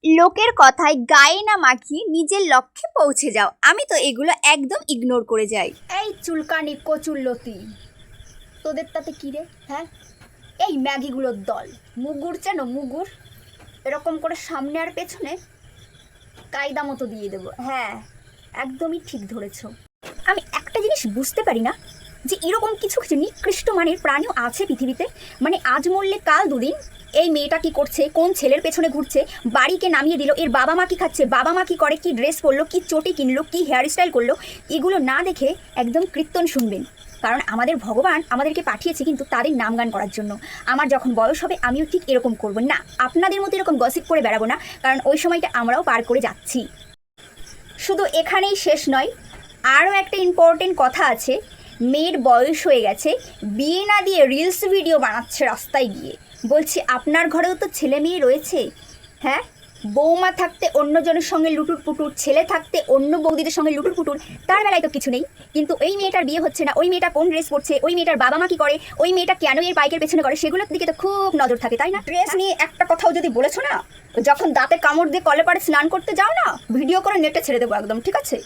লোকের কথায় গায়ে না মাখিয়ে নিজের লক্ষ্যে পৌঁছে যাও। আমি তো এগুলো একদম ইগনোর করে যাই। এই চুলকানি কচুরলতি, তোদের তাতে কী রে? হ্যাঁ, এই ম্যাগিগুলোর দল, মুগুর চেনো মুগুর, এরকম করে সামনে আর পেছনে কায়দা মতো দিয়ে দেবো। হ্যাঁ, একদমই ঠিক ধরেছ। আমি একটা জিনিস বুঝতে পারি না, যে এরকম কিছু কিছু নিকৃষ্ট মানের প্রাণীও আছে পৃথিবীতে। মানে আজ মরলে কাল দুদিন। এই মেয়েটা কি করছে, কোন ছেলের পেছনে ঘুরছে, বাড়িকে নামিয়ে দিল, এর বাবা মা কি খাচ্ছে, বাবা মা কি করে, কি ড্রেস পরলো, কি চটি কিনলো, কি হেয়ার স্টাইল করলো, এগুলো না দেখে একদম কীর্তন শুনবেন। কারণ আমাদের ভগবান আমাদেরকে পাঠিয়েছে কিন্তু তাদের নাম গান করার জন্য। আমার যখন বয়স হবে আমিও ঠিক এরকম করব না, আপনাদের মতো এরকম গসিপ করে বেড়াবো না, কারণ ওই সময়টা আমরাও পার করে যাচ্ছি। শুধু এখানেই শেষ নয়, আরও একটা ইম্পর্টেন্ট কথা আছে। মেয়ের বয়স হয়ে গেছে, বিয়ে না দিয়ে রিলস ভিডিও বানাচ্ছে রাস্তায় গিয়ে। বলছি আপনার ঘরেও তো ছেলে মেয়ে রয়েছে। হ্যাঁ, বৌমা থাকতে অন্যজনের সঙ্গে লুটুর পুটুর, ছেলে থাকতে অন্য বৌদিদের সঙ্গে লুটুর পুটুর, তার বেলায় তো কিছু নেই। কিন্তু ওই মেয়েটার বিয়ে হচ্ছে না, ওই মেয়েটা কোন ড্রেস পরছে, ওই মেয়েটার বাবা মা কি করে, ওই মেয়েটা কেন এর বাইকের পেছনে করে, সেগুলোর দিকে তো খুব নজর থাকে, তাই না? ড্রেস নিয়ে একটা কথাও যদি বলেছো না, যখন দাঁতে কামড় দিয়ে কলে পাড়ে স্নান করতে যাও না, ভিডিও করে নেটে ছেড়ে দেবো একদম, ঠিক আছে?